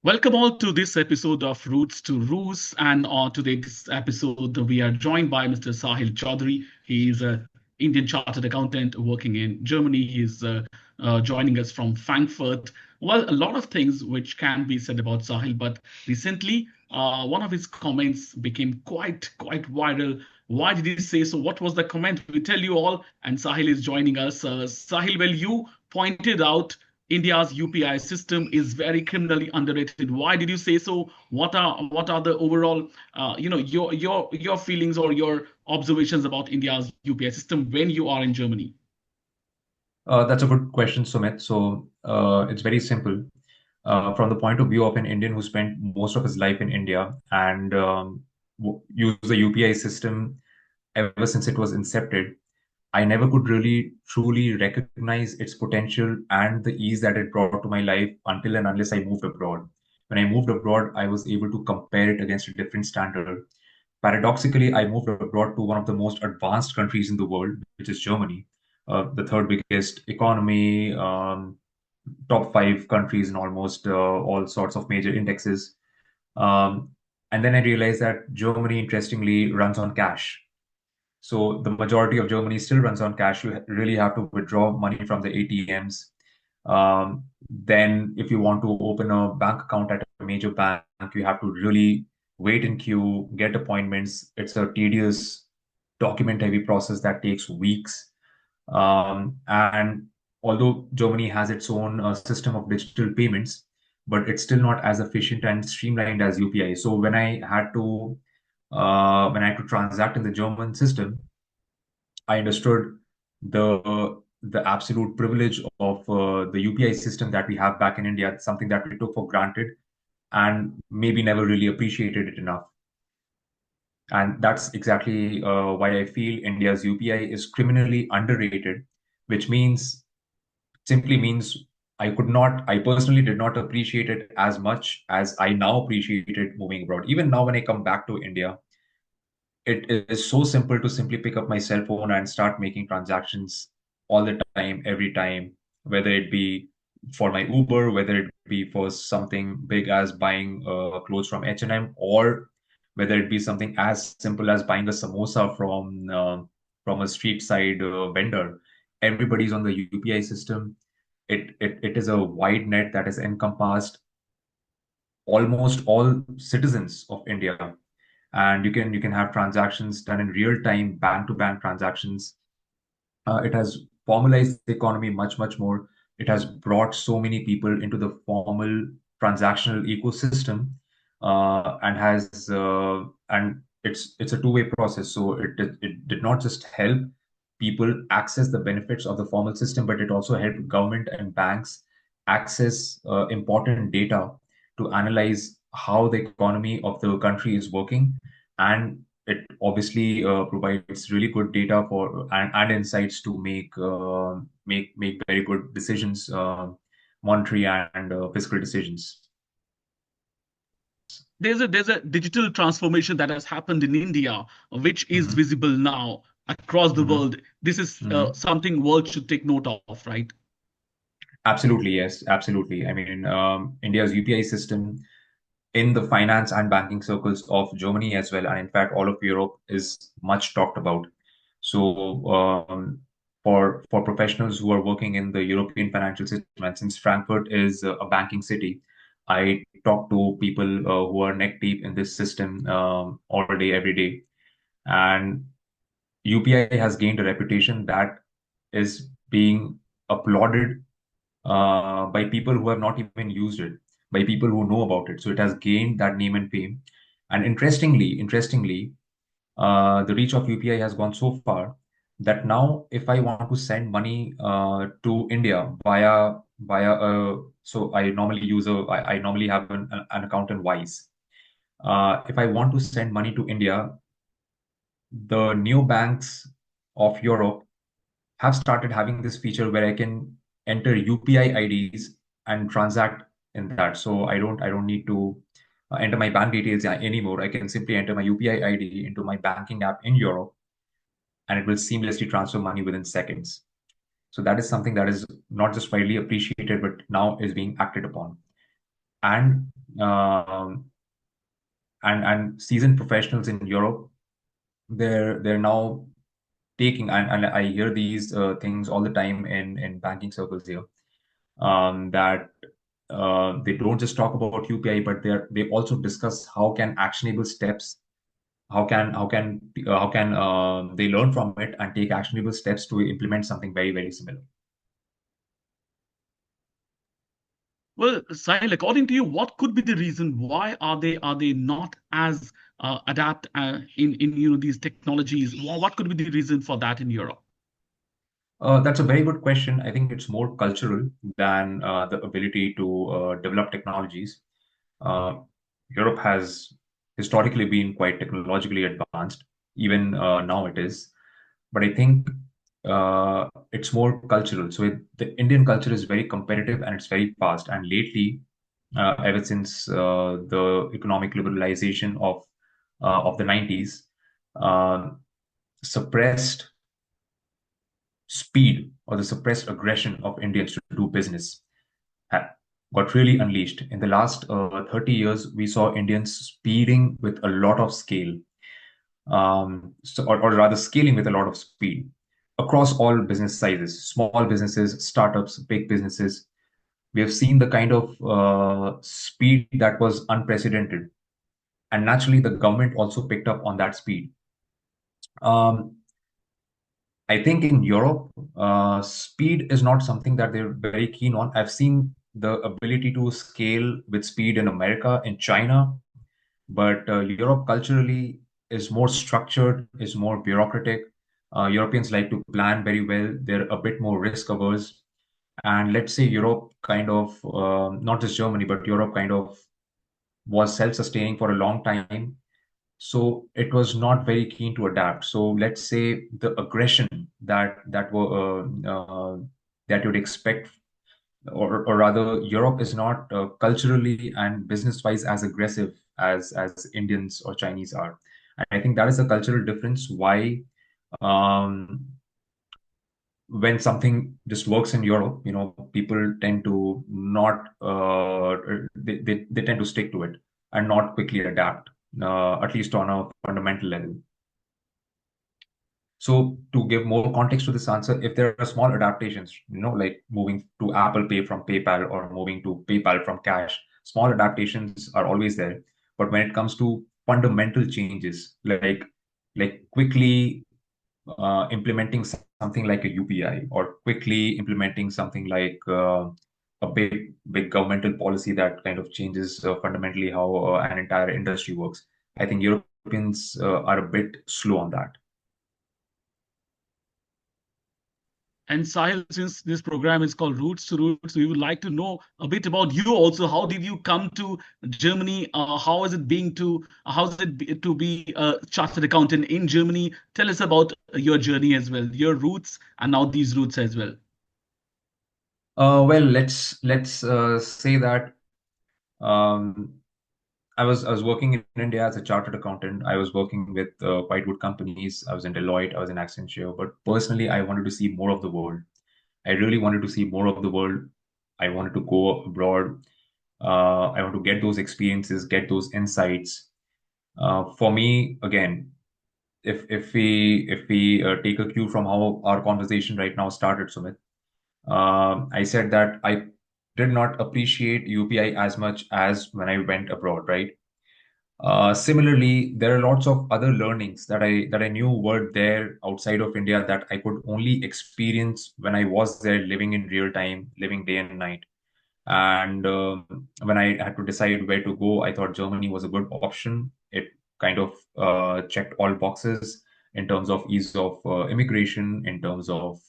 Welcome all to this episode of Roots to Roos. And on today's episode, we are joined by Mr. Sahil Choudhary. He is an Indian chartered accountant working in Germany. He is joining us from Frankfurt. Well, a lot of things which can be said about Sahil, but recently, one of his comments became quite viral. Why did he say so? What was the comment? We tell you all, and Sahil is joining us. Sahil, well, you pointed out India's UPI system is very criminally underrated. Why did you say so? What are the overall your feelings or your observations about India's UPI system when you are in Germany? That's a good question, Sumit. It's very simple. From the point of view of an Indian who spent most of his life in India and used the UPI system ever since it was incepted, I never could really truly recognize its potential and the ease that it brought to my life until and unless I moved abroad. When I moved abroad, I was able to compare it against a different standard. Paradoxically, I moved abroad to one of the most advanced countries in the world, which is Germany, the third biggest economy, top five countries in almost all sorts of major indexes. Um, and then I realized that Germany, interestingly, runs on cash. So the majority of Germany still runs on cash. You really have to withdraw money from the ATMs. Then, if you want to open a bank account at a major bank, you have to really wait in queue, get appointments. It's a tedious, document-heavy process that takes weeks. And although Germany has its own system of digital payments, but it's still not as efficient and streamlined as UPI. So when I had to transact in the German system, I understood the absolute privilege of the UPI system that we have back in India. It's something that we took for granted and maybe never really appreciated it enough. And that's exactly why I feel India's UPI is criminally underrated, which means simply means I personally did not appreciate it as much as I now appreciate it moving abroad. Even now, when I come back to India, it is so simple to simply pick up my cell phone and start making transactions all the time, every time, whether it be for my Uber, whether it be for something big as buying clothes from H&M, or whether it be something as simple as buying a samosa from a street side vendor. Everybody's on the UPI system. It is a wide net that has encompassed almost all citizens of India, and you can have transactions done in real time, bank to bank transactions. It has formalized the economy much more. It has brought so many people into the formal transactional ecosystem, and it's a two-way process. So it did not just help people access the benefits of the formal system, but it also helped government and banks access important data to analyze how the economy of the country is working, and it obviously provides really good data for and insights to make very good decisions, monetary and fiscal decisions. There's a digital transformation that has happened in India, which is Hmm. visible now across the Hmm. world. This is Hmm. something world should take note of, right? Absolutely, yes, absolutely. I mean, India's UPI system in the finance and banking circles of Germany as well, and in fact, all of Europe is much talked about. So, for professionals who are working in the European financial system, and since Frankfurt is a banking city, I talk to people who are neck deep in this system all day, every day, and UPI has gained a reputation that is being applauded by people who have not even used it, by people who know about it. So it has gained that name and fame. And interestingly, the reach of UPI has gone so far that now, if I want to send money to India via so I normally have an account in Wise. If I want to send money to India, the new banks of Europe have started having this feature where I can enter UPI IDs and transact in that. So I don't need to enter my bank details anymore. I can simply enter my UPI ID into my banking app in Europe, and it will seamlessly transfer money within seconds. So that is something that is not just widely appreciated, but now is being acted upon. and um, and seasoned professionals in Europe, they're now taking, and I hear these things all the time in banking circles here, that they don't just talk about UPI, but they also discuss how can actionable steps, how can they learn from it and take actionable steps to implement something very, very similar. Well, Sahil, according to you, what could be the reason? Why are they not as adapt in these technologies? What could be the reason for that in Europe? That's a very good question. I think it's more cultural than the ability to develop technologies. Uh, Europe has historically been quite technologically advanced, even now it is. But I think it's more cultural. So the Indian culture is very competitive and it's very fast. And lately, ever since the economic liberalization of the 90s, uh, suppressed speed or the suppressed aggression of Indians to do business ha- got really unleashed. In the last 30 years, we saw Indians speeding with a lot of scale, or rather scaling with a lot of speed across all business sizes, small businesses, startups, big businesses. We have seen the kind of speed that was unprecedented. And naturally, the government also picked up on that speed. Um, I think in Europe, speed is not something that they're very keen on. I've seen the ability to scale with speed in America, in China, but Europe culturally is more structured, is more bureaucratic. Europeans like to plan very well. They're a bit more risk averse. And let's say Europe kind of, not just Germany, but Europe kind of was self-sustaining for a long time, so it was not very keen to adapt. So let's say the aggression that you'd expect, or rather, Europe is not culturally and business-wise as aggressive as Indians or Chinese are. And I think that is a cultural difference. Why um, when something just works in Europe, people tend to not they tend to stick to it and not quickly adapt, at least on a fundamental level. So to give more context to this answer, if there are small adaptations, like moving to Apple Pay from PayPal or moving to PayPal from cash, small adaptations are always there. But when it comes to fundamental changes, like quickly implementing something like a UPI or quickly implementing something like a big governmental policy that kind of changes fundamentally how an entire industry works. I think Europeans are a bit slow on that. And Sahil, since this program is called Roots to Roots, we would like to know a bit about you also. How did you come to Germany? How is it to be a chartered accountant in Germany? Tell us about your journey as well, your roots, and now these roots as well. Well, let's say that um, I was working in India as a chartered accountant. I was working with quite good companies. I was in Deloitte, I was in Accenture, but personally, I wanted to see more of the world. I really wanted to see more of the world. I wanted to go abroad. I want to get those experiences, get those insights. For me, again, if we take a cue from how our conversation right now started, Sumit, I said that I did not appreciate UPI as much as when I went abroad, right? Similarly, there are lots of other learnings that I knew were there outside of India that I could only experience when I was there, living in real time, living day and night. And when I had to decide where to go, I thought Germany was a good option. It kind of checked all boxes in terms of ease of immigration, in terms of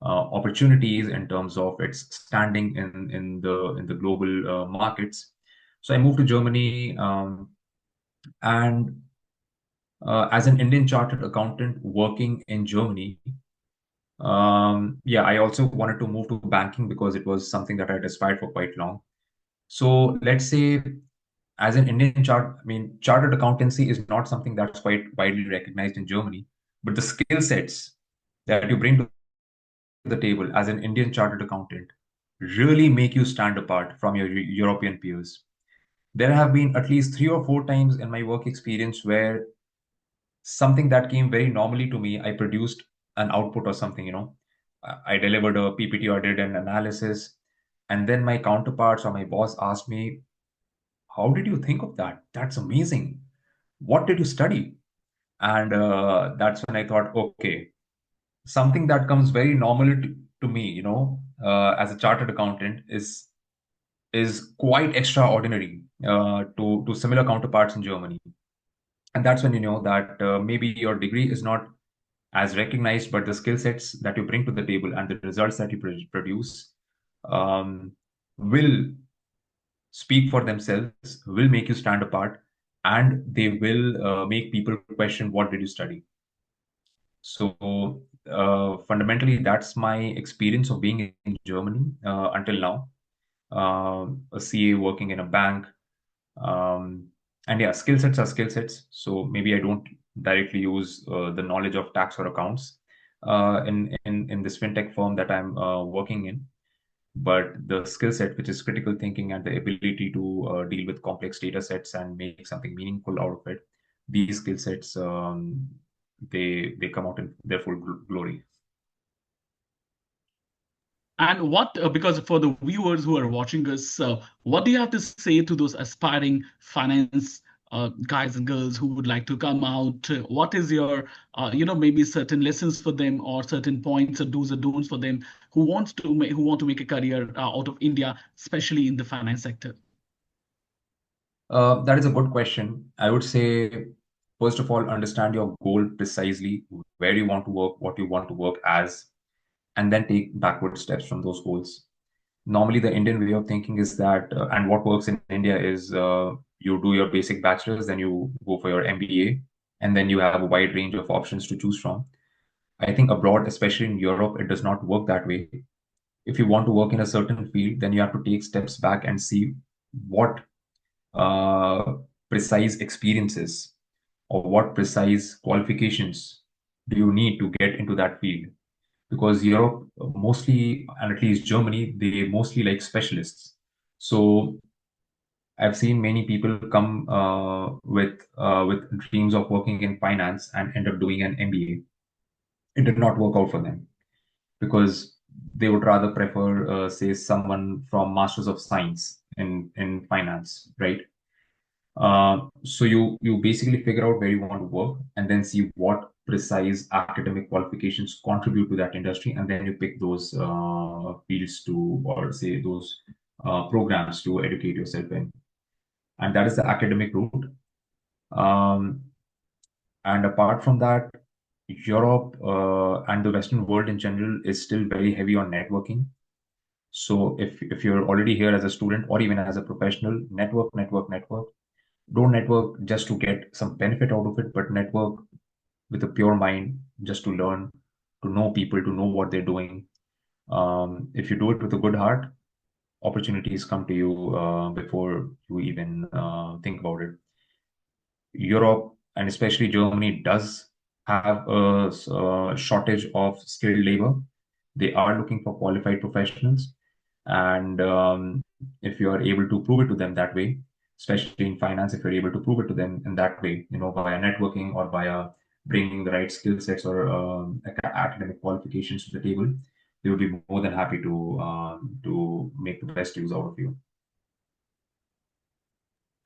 opportunities, in terms of its standing in the global markets. So I moved to Germany, and as an Indian chartered accountant working in Germany, yeah, I also wanted to move to banking because it was something that I'd aspired for quite long. So let's say, as an Indian chartered accountancy is not something that's quite widely recognized in Germany, but the skill sets that you bring to the table as an Indian chartered accountant really make you stand apart from your European peers. There have been at least 3 or 4 times in my work experience where something that came very normally to me, I produced an output or something, I delivered a PPT or did an analysis. And then my counterparts or my boss asked me, how did you think of that? That's amazing. What did you study? And that's when I thought, okay, something that comes very normally to me, as a chartered accountant is quite extraordinary to similar counterparts in Germany. And that's when you know that maybe your degree is not as recognized, but the skill sets that you bring to the table and the results that you produce um, will speak for themselves, will make you stand apart, and they will make people question what did you study. So fundamentally, that's my experience of being in Germany until now. A CA working in a bank, um, and yeah, skill sets are skill sets. So maybe I don't directly use the knowledge of tax or accounts in this fintech firm that I'm working in, but the skill set, which is critical thinking and the ability to deal with complex data sets and make something meaningful out of it, these skill sets they come out in their full glory. And what, because for the viewers who are watching us, what do you have to say to those aspiring finance guys and girls who would like to come out? What is your, maybe certain lessons for them or certain points or do's or don'ts for them who want to make a career out of India, especially in the finance sector? That is a good question. I would say, first of all, understand your goal precisely, where you want to work, what you want to work as, and then take backward steps from those goals. Normally, the Indian way of thinking is that, and what works in India is you do your basic bachelor's, then you go for your MBA, and then you have a wide range of options to choose from. I think abroad, especially in Europe, it does not work that way. If you want to work in a certain field, then you have to take steps back and see what uh, precise experiences or what precise qualifications do you need to get into that field. Because Europe mostly, and at least Germany, they mostly like specialists. So I've seen many people come with dreams of working in finance and end up doing an MBA. It did not work out for them because they would rather prefer, say, someone from Masters of Science in finance, right? So you basically figure out where you want to work and then see what precise academic qualifications contribute to that industry, and then you pick those fields to, or say those programs to educate yourself in, and that is the academic route. Um, and apart from that, Europe and the Western world in general is still very heavy on networking. So if you're already here as a student or even as a professional, network, network, network. Don't network just to get some benefit out of it, but network with a pure mind, just to learn, to know people, to know what they're doing. If you do it with a good heart, opportunities come to you before you even think about it. Europe and especially Germany does have a shortage of skilled labor. They are looking for qualified professionals. And if you are able to prove it to them that way, especially in finance, if you're able to prove it to them in that way, via networking or via bringing the right skill sets or academic qualifications to the table, they would be more than happy to make the best use out of you.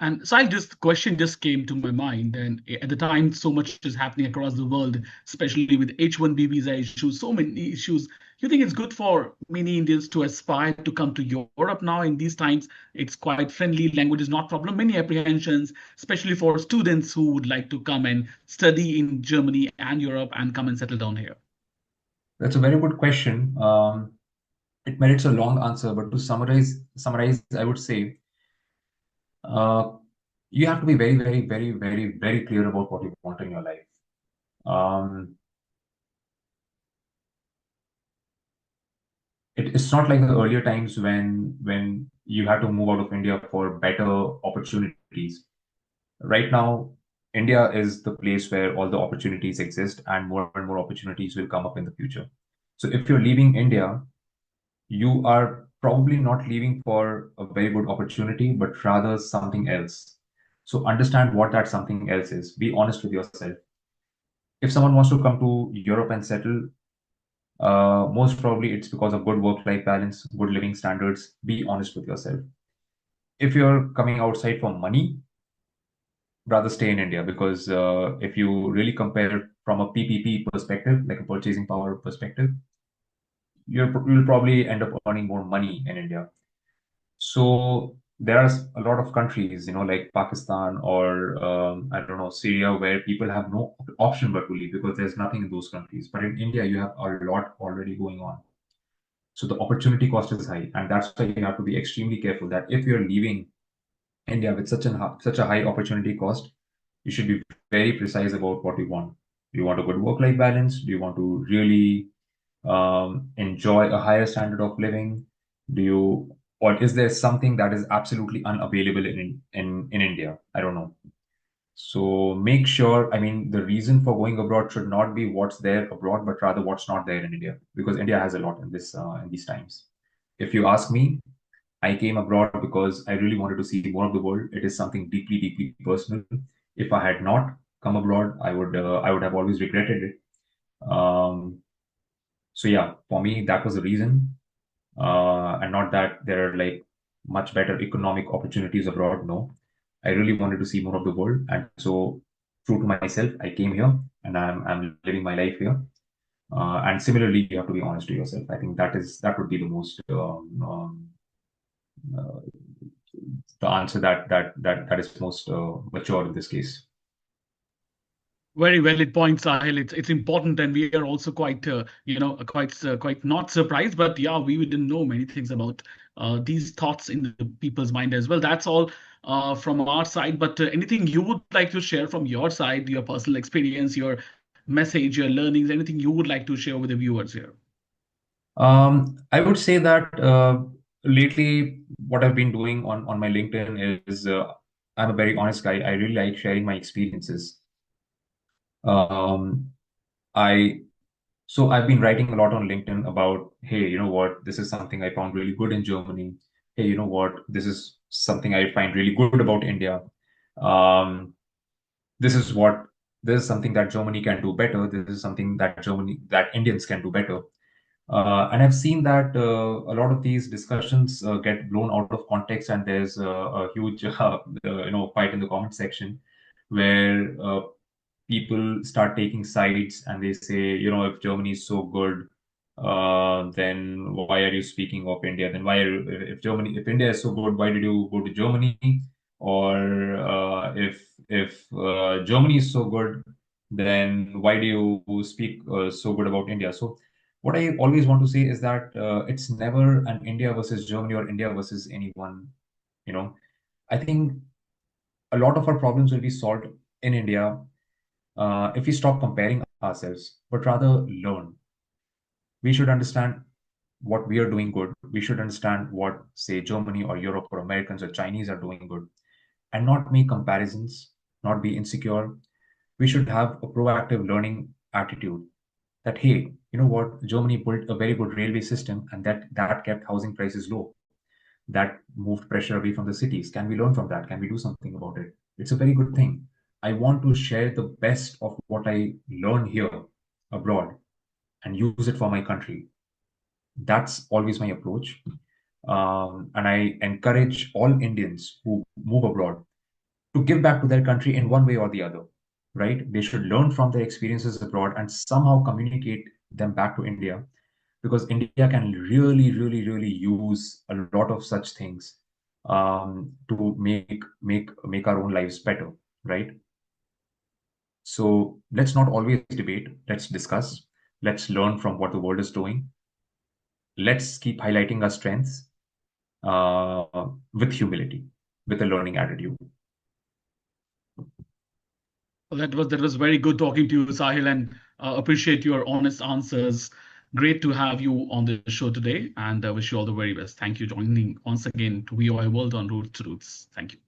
And so I just question just came to my mind, and at the time, so much is happening across the world, especially with H-1B visa issues, so many issues. You think it's good for many Indians to aspire to come to Europe now in these times? It's quite friendly, language is not problem. Many apprehensions, especially for students who would like to come and study in Germany and Europe and come and settle down here. That's a very good question. It merits a long answer, but to summarize, I would say uh, you have to be very, very, very, very, very clear about what you want in your life. Um, it's not like the earlier times when you had to move out of India for better opportunities. Right now, India is the place where all the opportunities exist, and more opportunities will come up in the future. So if you're leaving India, you are probably not leaving for a very good opportunity, but rather something else. So understand what that something else is. Be honest with yourself. If someone wants to come to Europe and settle, most probably it's because of good work-life balance, good living standards. Be honest with yourself. If you're coming outside for money, rather stay in India because if you really compare from a PPP perspective, like a purchasing power perspective, you'll probably end up earning more money in India. So there are a lot of countries, like Pakistan or I don't know, Syria, where people have no option but to leave because there's nothing in those countries. But in India, you have a lot already going on. So the opportunity cost is high, and that's why you have to be extremely careful that if you're leaving India with such a high opportunity cost, you should be very precise about what you want. Do you want a good work-life balance? Do you want to really enjoy a higher standard of living? Do you, or is there something that is absolutely unavailable in India? I don't know. So make sure, I mean, the reason for going abroad should not be what's there abroad, but rather what's not there in India, because India has a lot in these times. If you ask me, I came abroad because I really wanted to see more of the world. It is something deeply, deeply personal. If I had not come abroad, I would have always regretted it. Um, so yeah, for me, that was the reason, and not that there are like much better economic opportunities abroad. No, I really wanted to see more of the world, and so true to myself, I came here and I'm living my life here. And similarly, you have to be honest to yourself. I think that would be the most uh, the answer that is most mature in this case. Very valid point, Sahil. It's important, and we are also quite quite not surprised, but yeah, we didn't know many things about these thoughts in the people's mind as well. That's all from our side. But anything you would like to share from your side, your personal experience, your message, your learnings, anything you would like to share with the viewers here? I would say that lately, what I've been doing on my LinkedIn is I'm a very honest guy. I really like sharing my experiences. Um, I So I've been writing a lot on LinkedIn about, hey, you know what, this is something I found really good in Germany. Hey, you know what, this is something I find really good about India. Um, this is what this is something that Germany can do better. This is something that Indians can do better. And I've seen that a lot of these discussions get blown out of context, and there's a huge, fight in the comment section where people start taking sides and they say, if Germany is so good, then why are you speaking of India? Then why are you, if India is so good, why did you go to Germany? Or if Germany is so good, then why do you speak so good about India? So what I always want to say is that it's never an India versus Germany or India versus anyone. You know, I think a lot of our problems will be solved in India if we stop comparing ourselves, but rather learn. We should understand what we are doing good. We should understand what, say, Germany or Europe or Americans or Chinese are doing good, and not make comparisons, not be insecure. We should have a proactive learning attitude that, hey, you know what, Germany built a very good railway system and that kept housing prices low. That moved pressure away from the cities. Can we learn from that? Can we do something about it? It's a very good thing. I want to share the best of what I learn here abroad and use it for my country. That's always my approach. And I encourage all Indians who move abroad to give back to their country in one way or the other, right? They should learn from their experiences abroad and somehow communicate them back to India, because India can really, really, really use a lot of such things to make our own lives better, right? So let's not always debate. Let's discuss. Let's learn from what the world is doing. Let's keep highlighting our strengths with humility, with a learning attitude. Well, that was very good talking to you, Sahil, and appreciate your honest answers. Great to have you on the show today, and wish you all the very best. Thank you joining once again to VOA World on Roots to Roots. Thank you.